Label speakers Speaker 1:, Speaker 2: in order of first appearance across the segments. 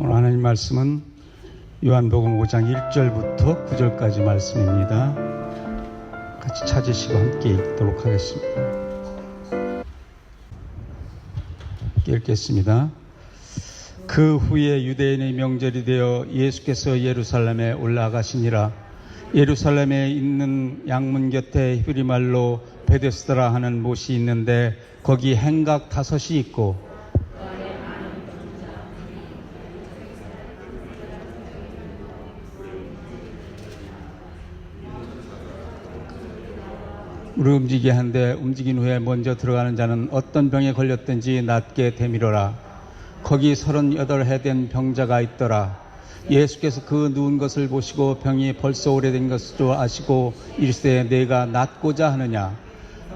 Speaker 1: 오늘 하나님 말씀은 요한복음 5장 1절부터 9절까지 말씀입니다. 같이 찾으시고 함께 읽도록 하겠습니다. 함께 읽겠습니다. 그 후에 유대인의 명절이 되어 예수께서 예루살렘에 올라가시니라. 예루살렘에 있는 양문 곁에 히브리 말로 베데스다라 하는 못이 있는데 거기 행각 5이 있고 물을 움직이게 한데 움직인 후에 먼저 들어가는 자는 어떤 병에 걸렸든지 낫게 되밀어라. 거기 38해 된 병자가 있더라. 예수께서 그 누운 것을 보시고 병이 벌써 오래된 것을 아시고 이르시되 내가 낫고자 하느냐.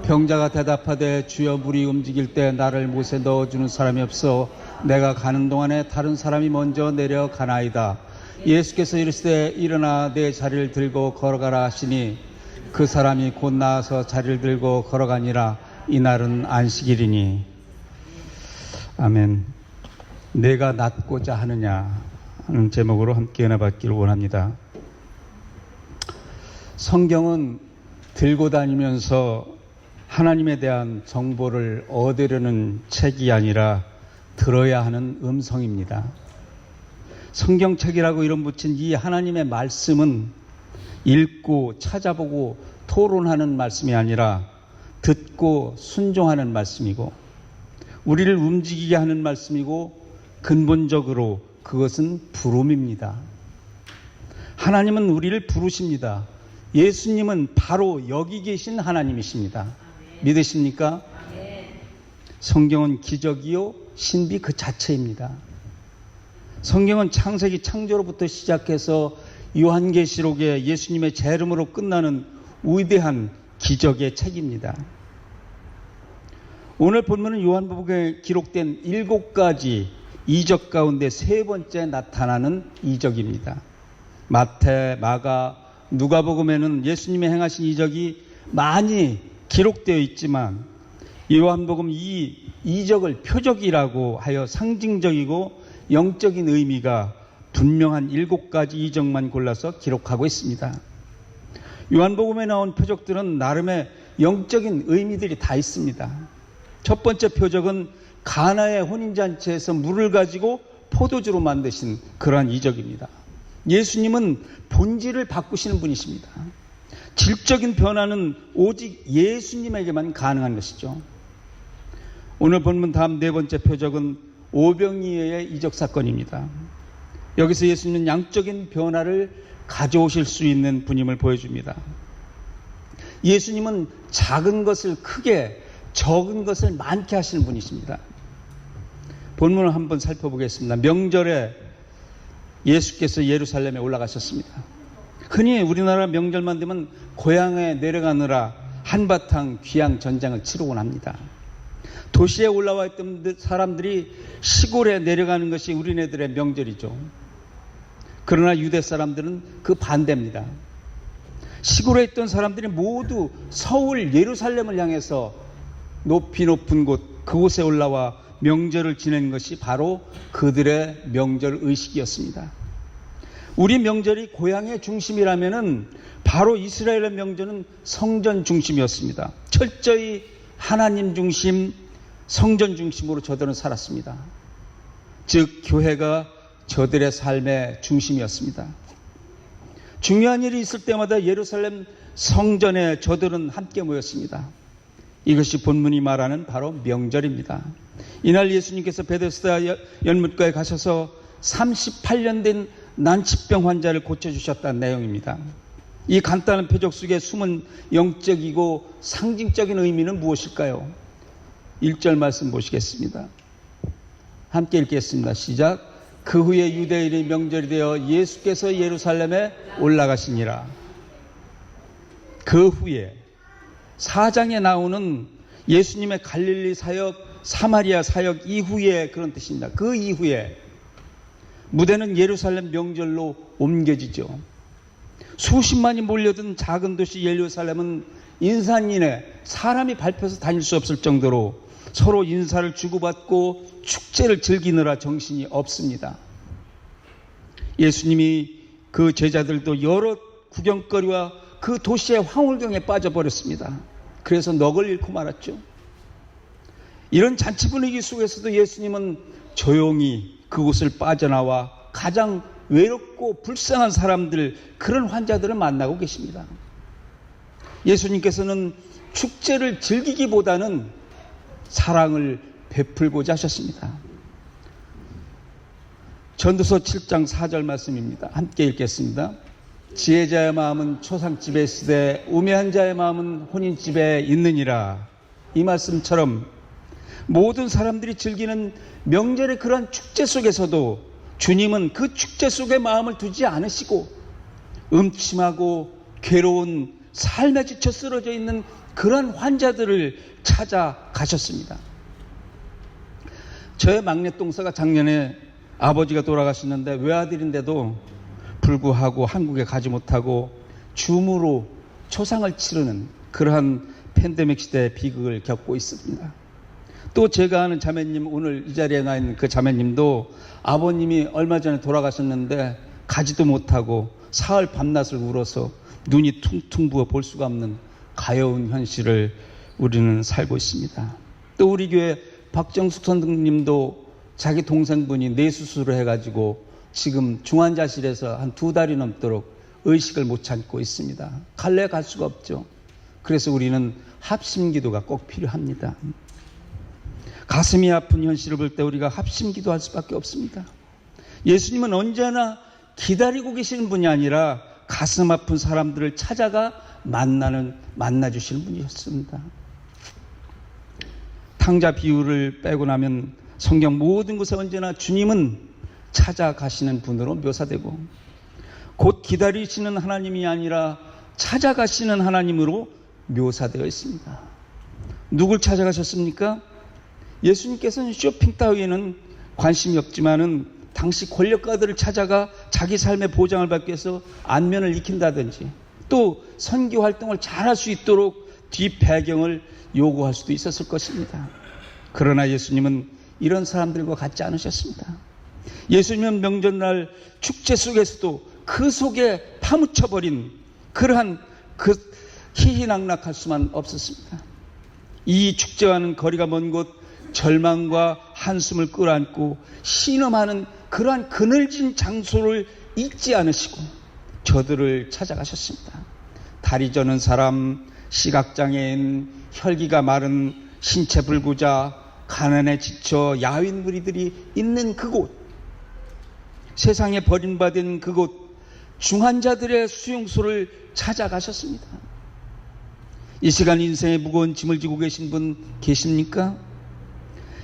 Speaker 1: 병자가 대답하되 주여 물이 움직일 때 나를 못에 넣어주는 사람이 없어 내가 가는 동안에 다른 사람이 먼저 내려가나이다. 예수께서 이르시되 일어나 내 자리를 들고 걸어가라 하시니 그 사람이 곧 나와서 자리를 들고 걸어가니라. 이날은 안식일이니. 아멘. 내가 낫고자 하느냐 하는 제목으로 함께 은혜 받기를 원합니다. 성경은 들고 다니면서 하나님에 대한 정보를 얻으려는 책이 아니라 들어야 하는 음성입니다. 성경책이라고 이름 붙인 이 하나님의 말씀은 읽고 찾아보고 토론하는 말씀이 아니라 듣고 순종하는 말씀이고 우리를 움직이게 하는 말씀이고 근본적으로 그것은 부름입니다. 하나님은 우리를 부르십니다. 예수님은 바로 여기 계신 하나님이십니다. 믿으십니까? 성경은 기적이요 신비 그 자체입니다. 성경은 창세기 창조로부터 시작해서 요한계시록에 예수님의 제 이름으로 끝나는 위대한 기적의 책입니다. 오늘 본문은 요한복음에 기록된 7가지 이적 가운데 3번째 나타나는 이적입니다. 마태, 마가, 누가복음에는 예수님의 행하신 이적이 많이 기록되어 있지만 요한복음 이 이적을 표적이라고 하여 상징적이고 영적인 의미가 분명한 7가지 이적만 골라서 기록하고 있습니다. 요한복음에 나온 표적들은 나름의 영적인 의미들이 다 있습니다. 첫 번째 표적은 가나의 혼인잔치에서 물을 가지고 포도주로 만드신 그러한 이적입니다. 예수님은 본질을 바꾸시는 분이십니다. 질적인 변화는 오직 예수님에게만 가능한 것이죠. 오늘 본문 다음 4번째 표적은 오병이어의 이적 사건입니다. 여기서 예수님은 양적인 변화를 가져오실 수 있는 분임을 보여줍니다. 예수님은 작은 것을 크게, 적은 것을 많게 하시는 분이십니다. 본문을 한번 살펴보겠습니다. 명절에 예수께서 예루살렘에 올라가셨습니다. 흔히 우리나라 명절만 되면 고향에 내려가느라 한바탕 귀양 전쟁을 치르곤 합니다. 도시에 올라와 있던 사람들이 시골에 내려가는 것이 우리네들의 명절이죠. 그러나 유대 사람들은 그 반대입니다. 시골에 있던 사람들이 모두 서울 예루살렘을 향해서 높이 높은 곳 그곳에 올라와 명절을 지내는 것이 바로 그들의 명절 의식이었습니다. 우리 명절이 고향의 중심이라면은 바로 이스라엘의 명절은 성전 중심이었습니다. 철저히 하나님 중심, 성전 중심으로 저들은 살았습니다. 즉 교회가 저들의 삶의 중심이었습니다. 중요한 일이 있을 때마다 예루살렘 성전에 저들은 함께 모였습니다. 이것이 본문이 말하는 바로 명절입니다. 이날 예수님께서 베데스다 연못가에 가셔서 38년 된 난치병 환자를 고쳐주셨다는 내용입니다. 이 간단한 표적 속에 숨은 영적이고 상징적인 의미는 무엇일까요? 1절 말씀 보시겠습니다. 함께 읽겠습니다. 시작. 그 후에 유대인의 명절이 되어 예수께서 예루살렘에 올라가시니라. 그 후에 4장에 나오는 예수님의 갈릴리 사역, 사마리아 사역 이후에 그런 뜻입니다. 그 이후에 무대는 예루살렘 명절로 옮겨지죠. 수십만이 몰려든 작은 도시 예루살렘은 인산인해 사람이 밟혀서 다닐 수 없을 정도로 서로 인사를 주고받고 축제를 즐기느라 정신이 없습니다. 예수님이 그 제자들도 여러 구경거리와 그 도시의 황홀경에 빠져버렸습니다. 그래서 넋을 잃고 말았죠. 이런 잔치 분위기 속에서도 예수님은 조용히 그곳을 빠져나와 가장 외롭고 불쌍한 사람들, 그런 환자들을 만나고 계십니다. 예수님께서는 축제를 즐기기보다는 사랑을 베풀고자 하셨습니다. 전도서 7장 4절 말씀입니다. 함께 읽겠습니다. 지혜자의 마음은 초상집에 있으되 우매한 자의 마음은 혼인집에 있느니라. 이 말씀처럼 모든 사람들이 즐기는 명절의 그러한 축제 속에서도 주님은 그 축제 속에 마음을 두지 않으시고 음침하고 괴로운 삶에 지쳐 쓰러져 있는 그런 환자들을 찾아가셨습니다. 저의 막내 동서가 작년에 아버지가 돌아가셨는데 외아들인데도 불구하고 한국에 가지 못하고 줌으로 초상을 치르는 그러한 팬데믹 시대의 비극을 겪고 있습니다. 또 제가 아는 자매님, 오늘 이 자리에 나 있는 그 자매님도 아버님이 얼마 전에 돌아가셨는데 가지도 못하고 사흘 밤낮을 울어서 눈이 퉁퉁 부어 볼 수가 없는 가여운 현실을 우리는 살고 있습니다. 또 우리 교회 박정숙 선생님도 자기 동생분이 뇌수술을 해가지고 지금 중환자실에서 한 2달이 넘도록 의식을 못 찾고 있습니다. 갈래 갈 수가 없죠. 그래서 우리는 합심기도가 꼭 필요합니다. 가슴이 아픈 현실을 볼 때 우리가 합심기도할 수밖에 없습니다. 예수님은 언제나 기다리고 계시는 분이 아니라 가슴 아픈 사람들을 찾아가 만나주시는 분이셨습니다. 탕자 비유를 빼고 나면 성경 모든 곳에 언제나 주님은 찾아가시는 분으로 묘사되고 곧 기다리시는 하나님이 아니라 찾아가시는 하나님으로 묘사되어 있습니다. 누굴 찾아가셨습니까? 예수님께서는 쇼핑 따위에는 관심이 없지만은 당시 권력가들을 찾아가 자기 삶의 보장을 받기 위해서 안면을 익힌다든지 또 선교 활동을 잘할 수 있도록 뒷 배경을 요구할 수도 있었을 것입니다. 그러나 예수님은 이런 사람들과 같지 않으셨습니다. 예수님은 명절날 축제 속에서도 그 속에 파묻혀버린 그러한 그 희희낙낙할 수만 없었습니다. 이 축제와는 거리가 먼 곳 절망과 한숨을 끌어안고 신음하는 그러한 그늘진 장소를 잊지 않으시고 저들을 찾아가셨습니다. 다리 저는 사람, 시각장애인, 혈기가 마른 신체 불구자, 가난에 지쳐 야윈 무리들이 있는 그곳, 세상에 버림받은 그곳, 중환자들의 수용소를 찾아가셨습니다. 이 시간 인생의 무거운 짐을 지고 계신 분 계십니까?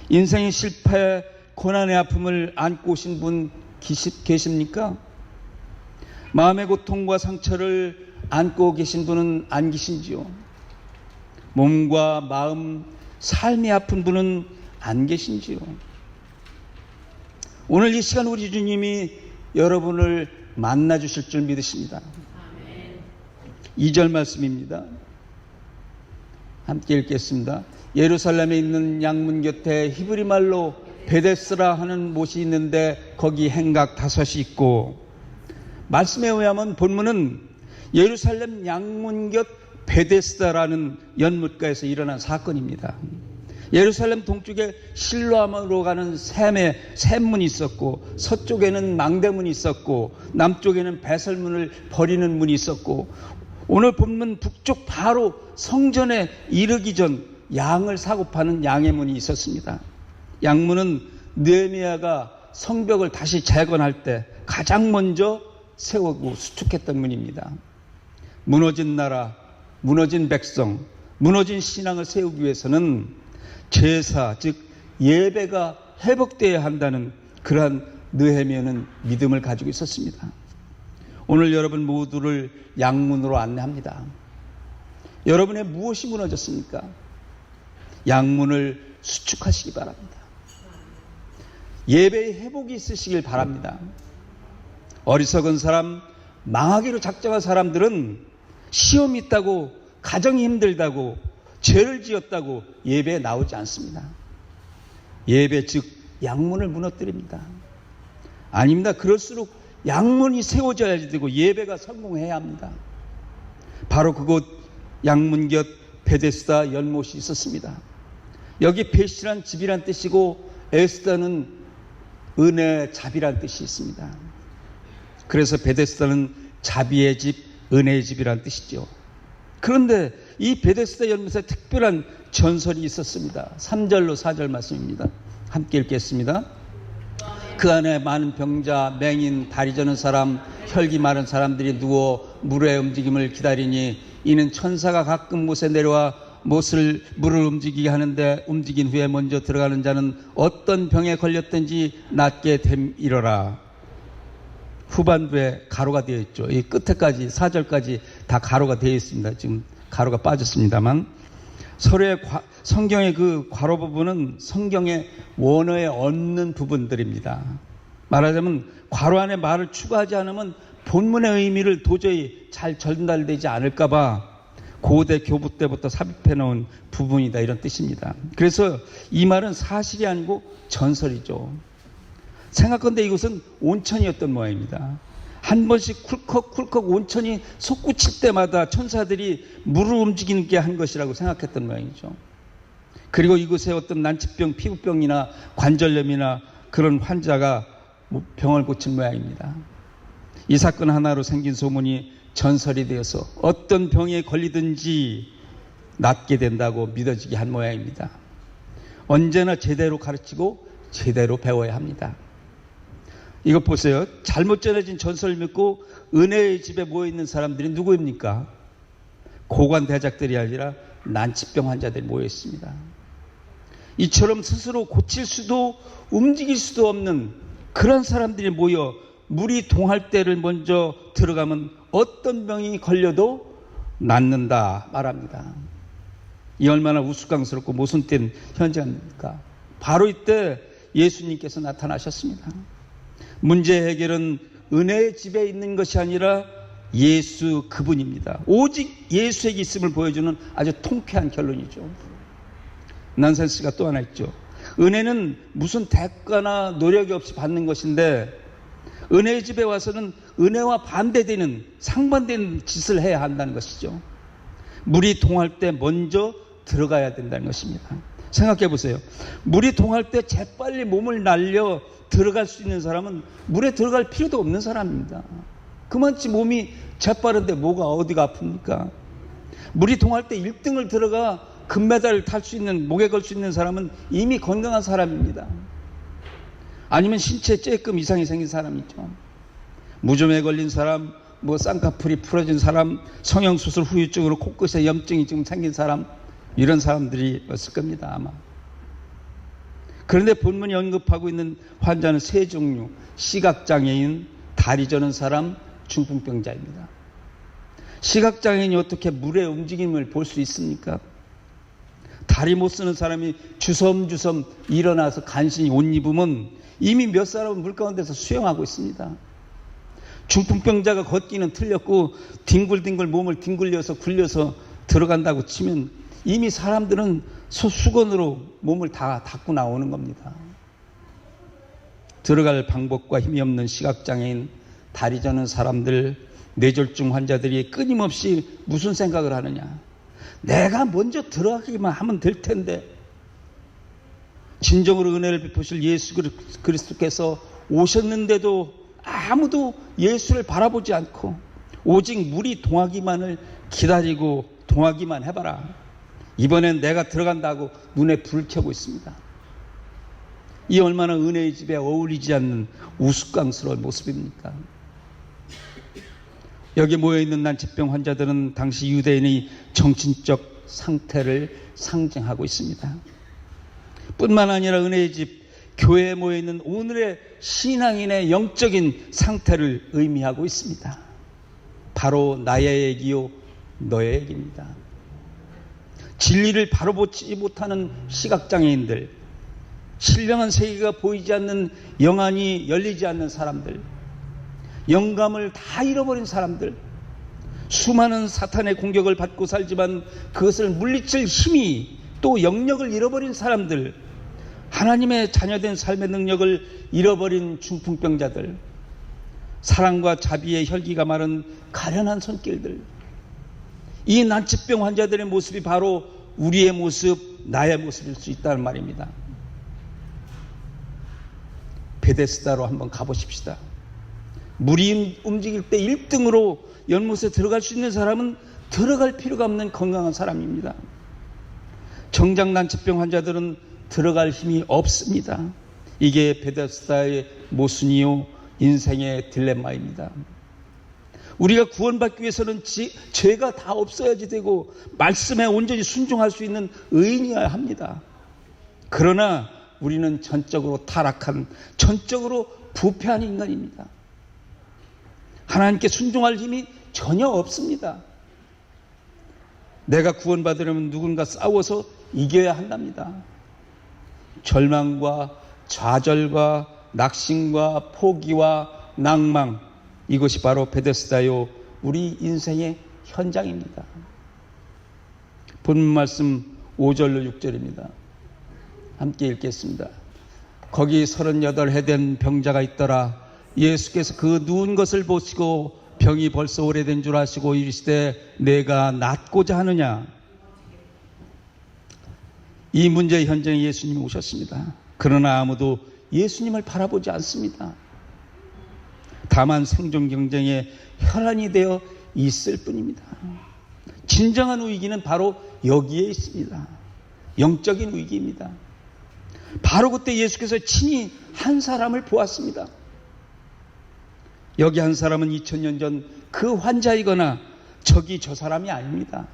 Speaker 1: 인생의 실패, 고난의 아픔을 안고 오신 분 계십니까? 마음의 고통과 상처를 안고 계신 분은 안 계신지요? 몸과 마음, 삶이 아픈 분은 안 계신지요? 오늘 이 시간 우리 주님이 여러분을 만나 주실 줄 믿으십니다. 2절 말씀입니다. 함께 읽겠습니다. 예루살렘에 있는 양문 곁에 히브리 말로 베데스라 하는 못이 있는데 거기 행각 5이 있고, 말씀에 의하면 본문은 예루살렘 양문 곁 베데스다라는 연못가에서 일어난 사건입니다. 예루살렘 동쪽에 실로암으로 가는 샘문이 있었고, 서쪽에는 망대문이 있었고, 남쪽에는 배설문을 버리는 문이 있었고, 오늘 본문 북쪽 바로 성전에 이르기 전 양을 사고 파는 양의 문이 있었습니다. 양문은 느헤미야가 성벽을 다시 재건할 때 가장 먼저 세우고 수축했던 문입니다. 무너진 나라, 무너진 백성, 무너진 신앙을 세우기 위해서는 제사, 즉 예배가 회복되어야 한다는 그러한 느헤미야는 믿음을 가지고 있었습니다. 오늘 여러분 모두를 양문으로 안내합니다. 여러분의 무엇이 무너졌습니까? 양문을 수축하시기 바랍니다. 예배의 회복이 있으시길 바랍니다. 어리석은 사람, 망하기로 작정한 사람들은 시험이 있다고, 가정이 힘들다고, 죄를 지었다고 예배에 나오지 않습니다. 예배 즉 양문을 무너뜨립니다. 아닙니다. 그럴수록 양문이 세워져야 되고 예배가 성공해야 합니다. 바로 그곳 양문 곁 베데스다 연못이 있었습니다. 여기 베시란 집이란 뜻이고 에스다는 은혜 잡이란 뜻이 있습니다. 그래서 베데스다는 자비의 집, 은혜의 집이란 뜻이죠. 그런데 이 베데스다 연못에 특별한 전설이 있었습니다. 3절로 4절 말씀입니다. 함께 읽겠습니다. 그 안에 많은 병자, 맹인, 다리 저는 사람, 혈기 많은 사람들이 누워 물의 움직임을 기다리니 이는 천사가 가끔 못에 내려와 물을 움직이게 하는데 움직인 후에 먼저 들어가는 자는 어떤 병에 걸렸든지 낫게 됨이러라. 후반부에 가로가 되어 있죠. 이 끝에까지 4절까지 다 가로가 되어 있습니다. 지금 가로가 빠졌습니다만 서로의 성경의 그 괄호 부분은 성경의 원어에 없는 부분들입니다. 말하자면 괄호 안에 말을 추가하지 않으면 본문의 의미를 도저히 잘 전달되지 않을까봐 고대 교부 때부터 삽입해 놓은 부분이다, 이런 뜻입니다. 그래서 이 말은 사실이 아니고 전설이죠. 생각건대 이곳은 온천이었던 모양입니다. 한 번씩 쿨컥쿨컥 온천이 솟구칠 때마다 천사들이 물을 움직이게 한 것이라고 생각했던 모양이죠. 그리고 이곳에 어떤 난치병, 피부병이나 관절염이나 그런 환자가 병을 고친 모양입니다. 이 사건 하나로 생긴 소문이 전설이 되어서 어떤 병에 걸리든지 낫게 된다고 믿어지게 한 모양입니다. 언제나 제대로 가르치고 제대로 배워야 합니다. 이것 보세요. 잘못 전해진 전설을 믿고 은혜의 집에 모여있는 사람들이 누구입니까? 고관 대작들이 아니라 난치병 환자들이 모여있습니다. 이처럼 스스로 고칠 수도 움직일 수도 없는 그런 사람들이 모여 물이 동할 때를 먼저 들어가면 어떤 병이 걸려도 낫는다 말합니다. 이 얼마나 우스꽝스럽고 모순된 현장입니까? 바로 이때 예수님께서 나타나셨습니다. 문제 해결은 은혜의 집에 있는 것이 아니라 예수 그분입니다. 오직 예수에게 있음을 보여주는 아주 통쾌한 결론이죠. 난센스가 또 하나 있죠. 은혜는 무슨 대가나 노력이 없이 받는 것인데 은혜의 집에 와서는 은혜와 반대되는 상반되는 짓을 해야 한다는 것이죠. 물이 동할 때 먼저 들어가야 된다는 것입니다. 생각해 보세요. 물이 동할 때 재빨리 몸을 날려 들어갈 수 있는 사람은 물에 들어갈 필요도 없는 사람입니다. 그만치 몸이 재빠른데 뭐가 어디가 아픕니까? 물이 동할 때 1등을 들어가 금메달을 탈 수 있는, 목에 걸 수 있는 사람은 이미 건강한 사람입니다. 아니면 신체 쬐끔 이상이 생긴 사람이죠. 무좀에 걸린 사람, 쌍꺼풀이 풀어진 사람, 성형수술 후유증으로 코끝에 염증이 지금 생긴 사람, 이런 사람들이었을 겁니다, 아마. 그런데 본문이 언급하고 있는 환자는 세 종류: 시각장애인, 다리 저는 사람, 중풍병자입니다. 시각장애인이 어떻게 물의 움직임을 볼 수 있습니까? 다리 못 쓰는 사람이 주섬주섬 일어나서 간신히 옷 입으면 이미 몇 사람은 물 가운데서 수영하고 있습니다. 중풍병자가 걷기는 틀렸고 뒹굴뒹굴 몸을 뒹굴려서 굴려서 들어간다고 치면 이미 사람들은 수건으로 몸을 다 닦고 나오는 겁니다. 들어갈 방법과 힘이 없는 시각장애인, 다리 저는 사람들, 뇌졸중 환자들이 끊임없이 무슨 생각을 하느냐. 내가 먼저 들어가기만 하면 될 텐데. 진정으로 은혜를 베푸실 예수 그리스도께서 오셨는데도 아무도 예수를 바라보지 않고 오직 물이 동하기만을 기다리고 동하기만 해봐라. 이번엔 내가 들어간다고 눈에 불을 켜고 있습니다. 이 얼마나 은혜의 집에 어울리지 않는 우스꽝스러운 모습입니까? 여기 모여있는 난치병 환자들은 당시 유대인의 정신적 상태를 상징하고 있습니다. 뿐만 아니라 은혜의 집, 교회에 모여있는 오늘의 신앙인의 영적인 상태를 의미하고 있습니다. 바로 나의 얘기요 너의 얘기입니다. 진리를 바로 보지 못하는 시각장애인들, 신령한 세계가 보이지 않는 영안이 열리지 않는 사람들, 영감을 다 잃어버린 사람들, 수많은 사탄의 공격을 받고 살지만 그것을 물리칠 힘이 또 영역을 잃어버린 사람들, 하나님의 자녀된 삶의 능력을 잃어버린 중풍병자들, 사랑과 자비의 혈기가 마른 가련한 손길들, 이 난치병 환자들의 모습이 바로 우리의 모습, 나의 모습일 수 있다는 말입니다. 베데스다로 한번 가보십시다. 물이 움직일 때 1등으로 연못에 들어갈 수 있는 사람은 들어갈 필요가 없는 건강한 사람입니다. 정장 난치병 환자들은 들어갈 힘이 없습니다. 이게 베데스다의 모순이요, 인생의 딜레마입니다. 우리가 구원받기 위해서는 죄가 다 없어야지 되고 말씀에 온전히 순종할 수 있는 의인이어야 합니다. 그러나 우리는 전적으로 타락한, 전적으로 부패한 인간입니다. 하나님께 순종할 힘이 전혀 없습니다. 내가 구원받으려면 누군가 싸워서 이겨야 한답니다. 절망과 좌절과 낙심과 포기와 낭망, 이것이 바로 베데스다요, 우리 인생의 현장입니다. 본문 말씀 5절로 6절입니다. 함께 읽겠습니다. 거기 38해 된 병자가 있더라. 예수께서 그 누운 것을 보시고 병이 벌써 오래된 줄 아시고 이르시되 내가 낫고자 하느냐. 이 문제의 현장에 예수님이 오셨습니다. 그러나 아무도 예수님을 바라보지 않습니다. 다만 생존 경쟁에 혈안이 되어 있을 뿐입니다. 진정한 위기는 바로 여기에 있습니다. 영적인 위기입니다. 바로 그때 예수께서 친히 한 사람을 보았습니다. 여기 한 사람은 2000년 전 그 환자이거나 저기 저 사람이 아닙니다.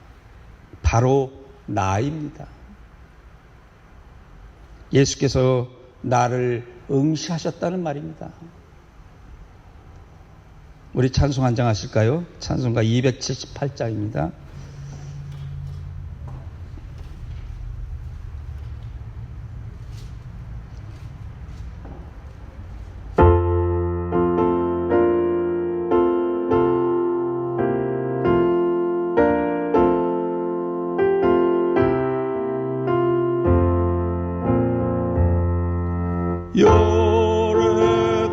Speaker 1: 바로 나입니다. 예수께서 나를 응시하셨다는 말입니다. 우리 찬송 한 장 하실까요? 찬송가 278장입니다.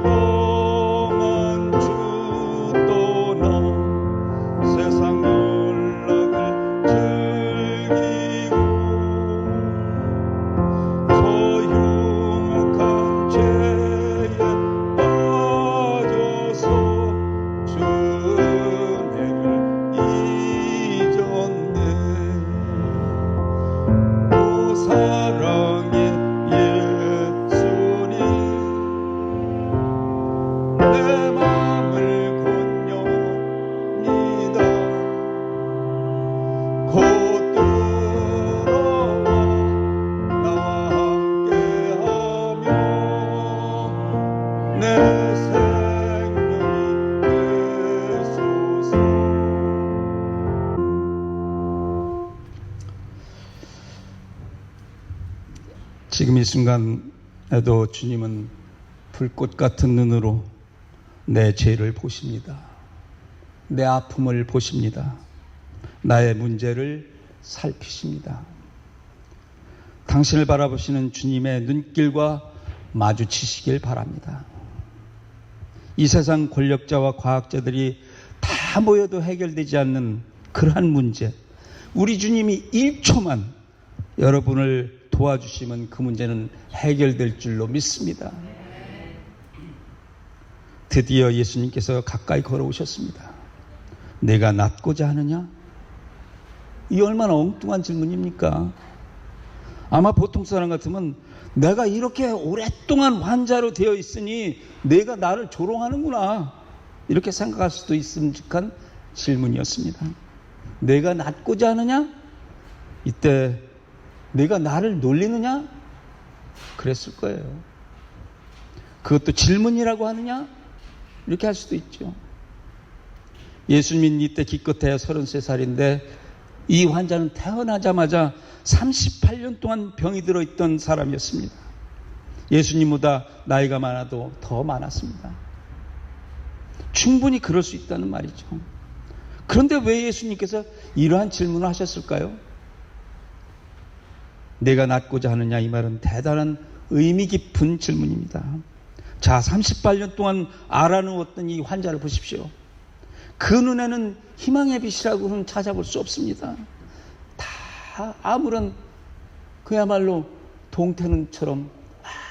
Speaker 1: 오랫동안 주 떠나 세상 연락을 즐기고 소흉악한 죄에 빠져서 주 은혜를 잊었네. 오 사랑의 내 마음을 건넵니다. 곧 들어와 나와 함께하며 내 생명이 되소서. 지금 이 순간에도 주님은 불꽃 같은 눈으로 내 죄를 보십니다. 내 아픔을 보십니다. 나의 문제를 살피십니다. 당신을 바라보시는 주님의 눈길과 마주치시길 바랍니다. 이 세상 권력자와 과학자들이 다 모여도 해결되지 않는 그러한 문제, 우리 주님이 1초만 여러분을 도와주시면 그 문제는 해결될 줄로 믿습니다. 드디어 예수님께서 가까이 걸어오셨습니다. 내가 낫고자 하느냐? 이 얼마나 엉뚱한 질문입니까? 아마 보통 사람 같으면 내가 이렇게 오랫동안 환자로 되어 있으니 내가 나를 조롱하는구나, 이렇게 생각할 수도 있음직한 질문이었습니다. 내가 낫고자 하느냐? 이때 내가 나를 놀리느냐? 그랬을 거예요. 그것도 질문이라고 하느냐? 이렇게 할 수도 있죠. 예수님은 이때 기껏해야 33살인데 이 환자는 태어나자마자 38년 동안 병이 들어있던 사람이었습니다. 예수님보다 나이가 많아도 더 많았습니다. 충분히 그럴 수 있다는 말이죠. 그런데 왜 예수님께서 이러한 질문을 하셨을까요? 내가 낫고자 하느냐, 이 말은 대단한 의미 깊은 질문입니다. 자, 38년 동안 알아누웠던 이 환자를 보십시오. 그 눈에는 희망의 빛이라고는 찾아볼 수 없습니다. 다 아무런 그야말로 동태눈처럼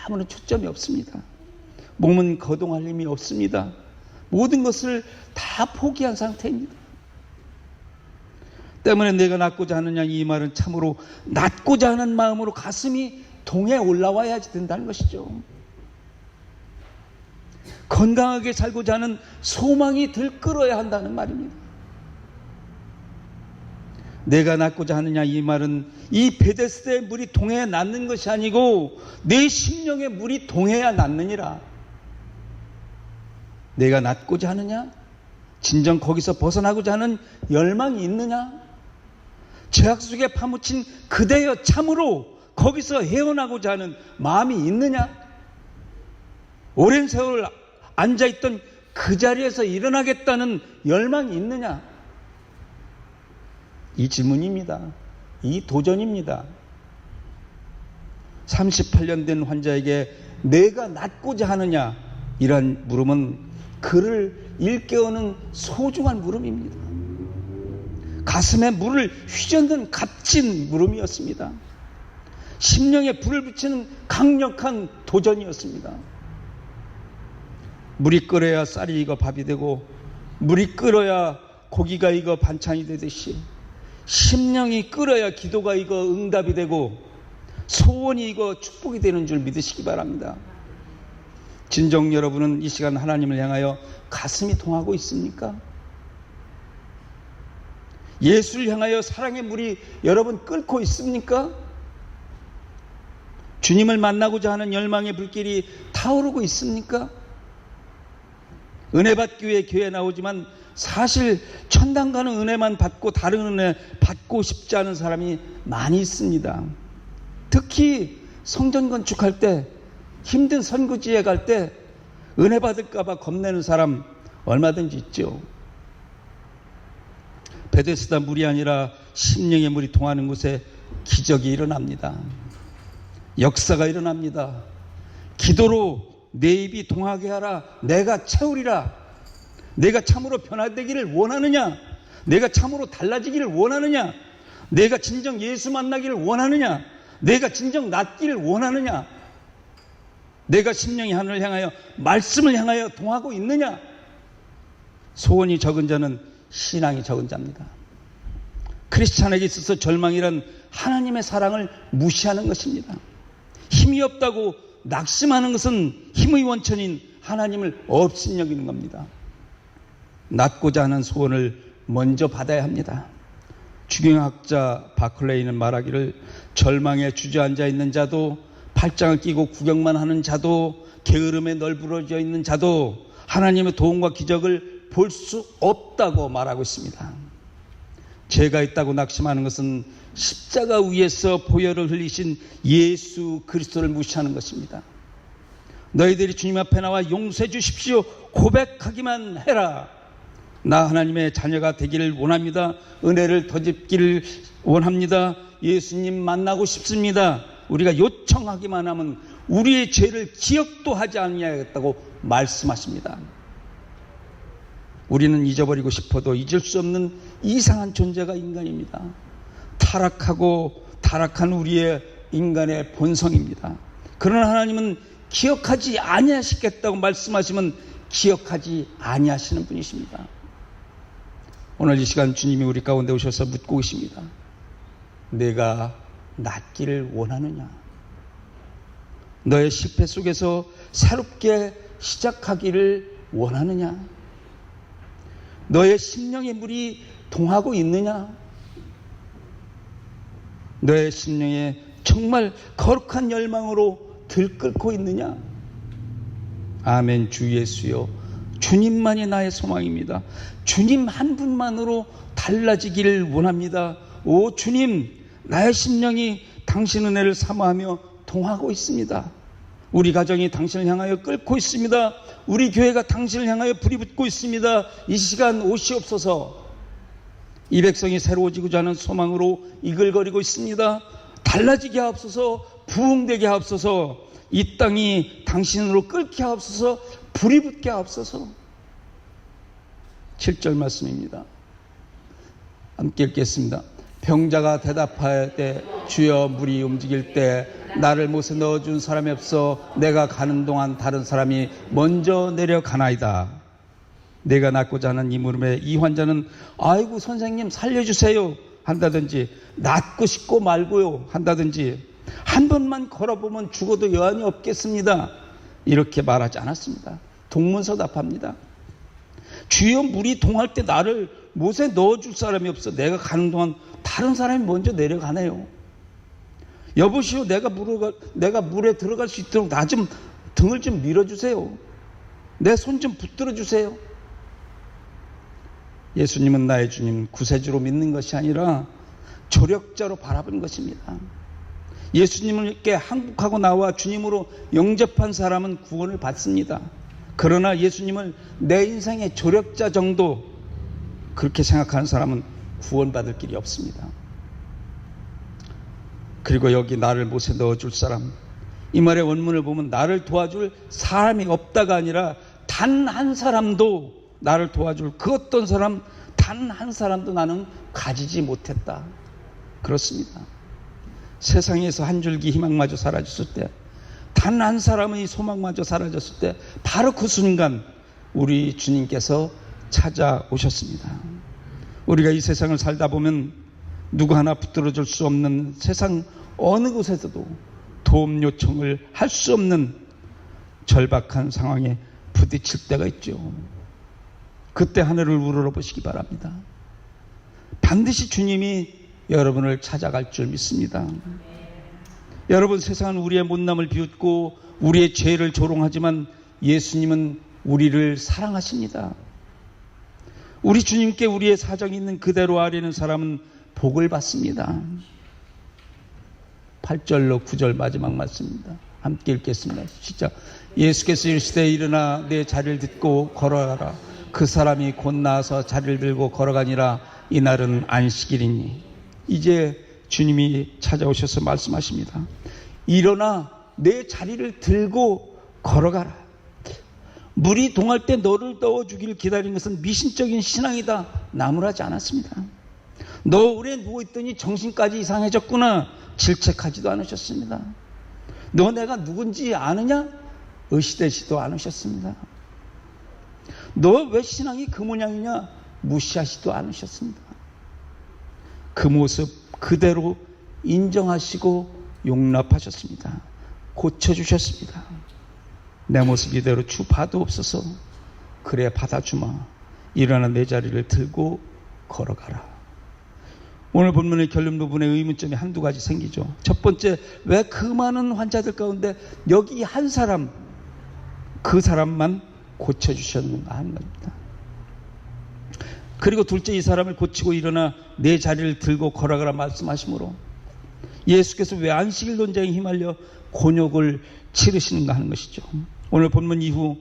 Speaker 1: 아무런 초점이 없습니다. 몸은 거동할 힘이 없습니다. 모든 것을 다 포기한 상태입니다. 때문에 내가 낫고자 하느냐, 이 말은 참으로 낫고자 하는 마음으로 가슴이 동해 올라와야지 된다는 것이죠. 건강하게 살고자 하는 소망이 들끓어야 한다는 말입니다. 내가 낫고자 하느냐, 이 말은 이 베데스다의 물이 동해야 낫는 것이 아니고 내 심령의 물이 동해야 낫느니라. 내가 낫고자 하느냐? 진정 거기서 벗어나고자 하는 열망이 있느냐? 죄악 속에 파묻힌 그대여 참으로 거기서 헤어나고자 하는 마음이 있느냐? 오랜 세월 앉아있던 그 자리에서 일어나겠다는 열망이 있느냐? 이 질문입니다. 이 도전입니다. 38년 된 환자에게 내가 낫고자 하느냐, 이런 물음은 그를 일깨우는 소중한 물음입니다. 가슴에 물을 휘젓는 값진 물음이었습니다. 심령에 불을 붙이는 강력한 도전이었습니다. 물이 끓어야 쌀이 익어 밥이 되고, 물이 끓어야 고기가 익어 반찬이 되듯이 심령이 끓어야 기도가 익어 응답이 되고 소원이 익어 축복이 되는 줄 믿으시기 바랍니다. 진정 여러분은 이 시간 하나님을 향하여 가슴이 동하고 있습니까? 예수를 향하여 사랑의 물이 여러분 끓고 있습니까? 주님을 만나고자 하는 열망의 불길이 타오르고 있습니까? 은혜 받기 위해 교회에 나오지만 사실 천당 가는 은혜만 받고 다른 은혜 받고 싶지 않은 사람이 많이 있습니다. 특히 성전 건축할 때, 힘든 선교지에 갈 때 은혜 받을까 봐 겁내는 사람 얼마든지 있죠. 베데스다 물이 아니라 심령의 물이 통하는 곳에 기적이 일어납니다. 역사가 일어납니다. 기도로 내 입이 동하게 하라. 내가 채우리라. 내가 참으로 변화되기를 원하느냐? 내가 참으로 달라지기를 원하느냐? 내가 진정 예수 만나기를 원하느냐? 내가 진정 낫기를 원하느냐? 내가 심령이 하늘을 향하여 말씀을 향하여 동하고 있느냐? 소원이 적은 자는 신앙이 적은 자입니다. 크리스찬에게 있어서 절망이란 하나님의 사랑을 무시하는 것입니다. 힘이 없다고 낙심하는 것은 힘의 원천인 하나님을 업신여기는 겁니다. 낫고자 하는 소원을 먼저 받아야 합니다. 주경학자 바클레이는 말하기를, 절망에 주저앉아 있는 자도, 팔짱을 끼고 구경만 하는 자도, 게으름에 널브러져 있는 자도 하나님의 도움과 기적을 볼 수 없다고 말하고 있습니다. 죄가 있다고 낙심하는 것은 십자가 위에서 보혈을 흘리신 예수 그리스도를 무시하는 것입니다. 너희들이 주님 앞에 나와 용서해 주십시오 고백하기만 해라. 나 하나님의 자녀가 되기를 원합니다. 은혜를 더집기를 원합니다. 예수님 만나고 싶습니다. 우리가 요청하기만 하면 우리의 죄를 기억도 하지 아니하겠다고 말씀하십니다. 우리는 잊어버리고 싶어도 잊을 수 없는 이상한 존재가 인간입니다. 타락하고 타락한 우리의 인간의 본성입니다. 그러나 하나님은 기억하지 아니하시겠다고 말씀하시면 기억하지 아니하시는 분이십니다. 오늘 이 시간 주님이 우리 가운데 오셔서 묻고 계십니다. 내가 낫기를 원하느냐? 너의 실패 속에서 새롭게 시작하기를 원하느냐? 너의 심령의 물이 동하고 있느냐? 너의 심령에 정말 거룩한 열망으로 들끓고 있느냐? 아멘. 주 예수여, 주님만이 나의 소망입니다. 주님 한 분만으로 달라지기를 원합니다. 오 주님, 나의 심령이 당신 은혜를 사모하며 동하고 있습니다. 우리 가정이 당신을 향하여 끓고 있습니다. 우리 교회가 당신을 향하여 불이 붙고 있습니다. 이 시간 오시옵소서. 이 백성이 새로워지고자 하는 소망으로 이글거리고 있습니다. 달라지게 하옵소서. 부흥되게 하옵소서. 이 땅이 당신으로 끓게 하옵소서, 불이 붙게 하옵소서. 7절 말씀입니다. 함께 읽겠습니다. 병자가 대답하되 주여 물이 움직일 때 나를 못에 넣어준 사람이 없어 내가 가는 동안 다른 사람이 먼저 내려가나이다. 내가 낫고자 하는 이 물음에 이 환자는 아이고 선생님 살려주세요 한다든지, 낫고 싶고 말고요 한다든지, 한 번만 걸어보면 죽어도 여한이 없겠습니다, 이렇게 말하지 않았습니다. 동문서답합니다. 주여 물이 동할 때 나를 못에 넣어줄 사람이 없어 내가 가는 동안 다른 사람이 먼저 내려가네요. 여보시오, 내가 물에 들어갈 수 있도록 나 좀 등을 좀 밀어주세요. 내 손 좀 붙들어 주세요. 예수님은 나의 주님, 구세주로 믿는 것이 아니라 조력자로 바라본 것입니다. 예수님께 항복하고 나와 주님으로 영접한 사람은 구원을 받습니다. 그러나 예수님을 내 인생의 조력자 정도 그렇게 생각하는 사람은 구원받을 길이 없습니다. 그리고 여기 나를 못에 넣어줄 사람, 이 말의 원문을 보면 나를 도와줄 사람이 없다가 아니라 단 한 사람도 나를 도와줄 그 어떤 사람, 단 한 사람도 나는 가지지 못했다. 그렇습니다. 세상에서 한 줄기 희망마저 사라졌을 때, 단 한 사람의 소망마저 사라졌을 때, 바로 그 순간 우리 주님께서 찾아오셨습니다. 우리가 이 세상을 살다 보면 누구 하나 붙들어줄 수 없는 세상 어느 곳에서도 도움 요청을 할 수 없는 절박한 상황에 부딪힐 때가 있죠. 그때 하늘을 우러러보시기 바랍니다. 반드시 주님이 여러분을 찾아갈 줄 믿습니다. 여러분, 세상은 우리의 못남을 비웃고 우리의 죄를 조롱하지만 예수님은 우리를 사랑하십니다. 우리 주님께 우리의 사정이 있는 그대로 아뢰는 사람은 복을 받습니다. 8절로 9절 마지막 말씀입니다. 함께 읽겠습니다. 시작. 예수께서 이르시되 일어나 내 자리를 딛고 걸어가라. 그 사람이 곧 나와서 자리를 들고 걸어가니라. 이날은 안식일이니. 이제 주님이 찾아오셔서 말씀하십니다. 일어나 내 자리를 들고 걸어가라. 물이 동할 때 너를 넣어주기를 기다리는 것은 미신적인 신앙이다. 나무라지 않았습니다. 너 오래 누워있더니 정신까지 이상해졌구나. 질책하지도 않으셨습니다. 너 내가 누군지 아느냐? 의시되지도 않으셨습니다. 너 왜 신앙이 그 모양이냐? 무시하지도 않으셨습니다. 그 모습 그대로 인정하시고 용납하셨습니다. 고쳐주셨습니다. 내 모습 이대로 봐도 없어서 그래 받아주마. 일어나 내 자리를 들고 걸어가라. 오늘 본문의 결론 부분에 의문점이 한두 가지 생기죠. 첫 번째, 왜 그 많은 환자들 가운데 여기 한 사람, 그 사람만 고쳐주셨는가 하는 겁니다. 그리고 둘째, 이 사람을 고치고 일어나 내 자리를 들고 걸어가라 말씀하시므로 예수께서 왜 안식일 논쟁에 휘말려 곤욕을 치르시는가 하는 것이죠. 오늘 본문 이후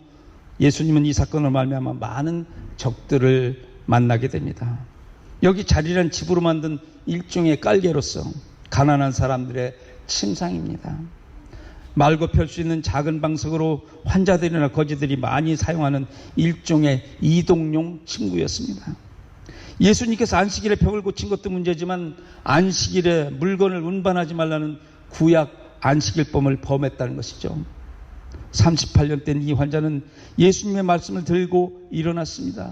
Speaker 1: 예수님은 이 사건을 말미암아 많은 적들을 만나게 됩니다. 여기 자리란 집으로 만든 일종의 깔개로서 가난한 사람들의 침상입니다. 말고 펼 수 있는 작은 방석으로 환자들이나 거지들이 많이 사용하는 일종의 이동용 침구였습니다. 예수님께서 안식일에 병을 고친 것도 문제지만 안식일에 물건을 운반하지 말라는 구약 안식일법을 범했다는 것이죠. 38년 된 이 환자는 예수님의 말씀을 들고 일어났습니다.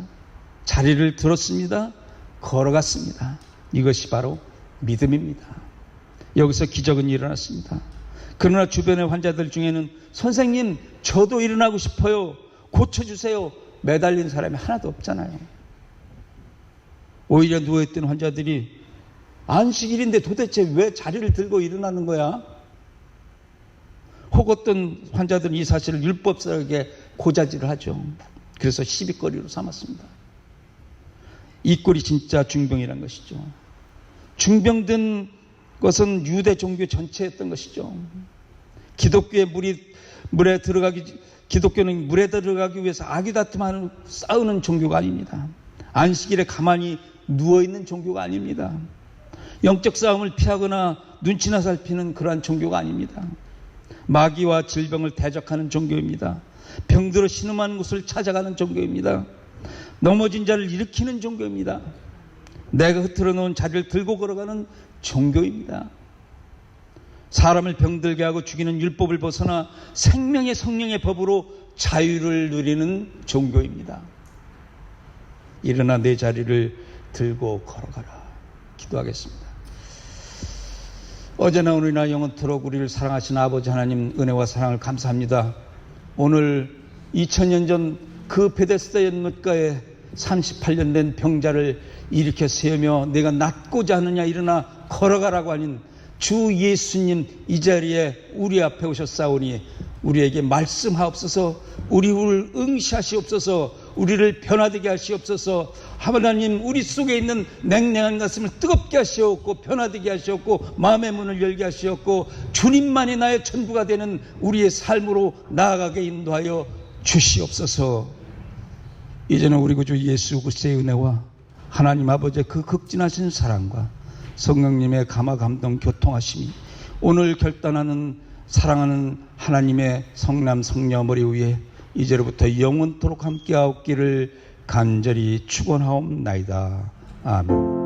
Speaker 1: 자리를 들었습니다. 걸어갔습니다. 이것이 바로 믿음입니다. 여기서 기적은 일어났습니다. 그러나 주변의 환자들 중에는 선생님, 저도 일어나고 싶어요. 고쳐주세요. 매달린 사람이 하나도 없잖아요. 오히려 누워있던 환자들이 안식일인데 도대체 왜 자리를 들고 일어나는 거야? 혹 어떤 환자들은 이 사실을 율법스럽게 고자질을 하죠. 그래서 시비거리로 삼았습니다. 이 꼴이 진짜 중병이란 것이죠. 중병든 것은 유대 종교 전체였던 것이죠. 기독교는 물에 들어가기 위해서 아기다툼하는 싸우는 종교가 아닙니다. 안식일에 가만히 누워있는 종교가 아닙니다. 영적 싸움을 피하거나 눈치나 살피는 그러한 종교가 아닙니다. 마귀와 질병을 대적하는 종교입니다. 병들어 신음하는 곳을 찾아가는 종교입니다. 넘어진 자를 일으키는 종교입니다. 내가 흐트러 놓은 자리를 들고 걸어가는 종교입니다. 사람을 병들게 하고 죽이는 율법을 벗어나 생명의 성령의 법으로 자유를 누리는 종교입니다. 일어나 내 자리를 들고 걸어가라. 기도하겠습니다. 어제나 오늘이나 영원토록 우리를 사랑하신 아버지 하나님 은혜와 사랑을 감사합니다. 오늘 2000년 전 그 베데스다 연못가에 38년 된 병자를 일으켜 세우며 내가 낫고자 하느냐 일어나 걸어가라고 하는 주 예수님 이 자리에 우리 앞에 오셨사오니 우리에게 말씀하옵소서. 우리를 응시하시옵소서. 우리를 변화되게 하시옵소서. 하나님 우리 속에 있는 냉랭한 가슴을 뜨겁게 하시옵고 변화되게 하시옵고 마음의 문을 열게 하시옵고 주님만이 나의 전부가 되는 우리의 삶으로 나아가게 인도하여 주시옵소서. 이제는 우리 구주 예수 그리스도의 은혜와 하나님 아버지의 그 극진하신 사랑과 성령님의 감화 감동 교통하심이 오늘 결단하는 사랑하는 하나님의 성남 성녀 머리 위에 이제로부터 영원토록 함께하옵기를 간절히 축원하옵나이다. 아멘.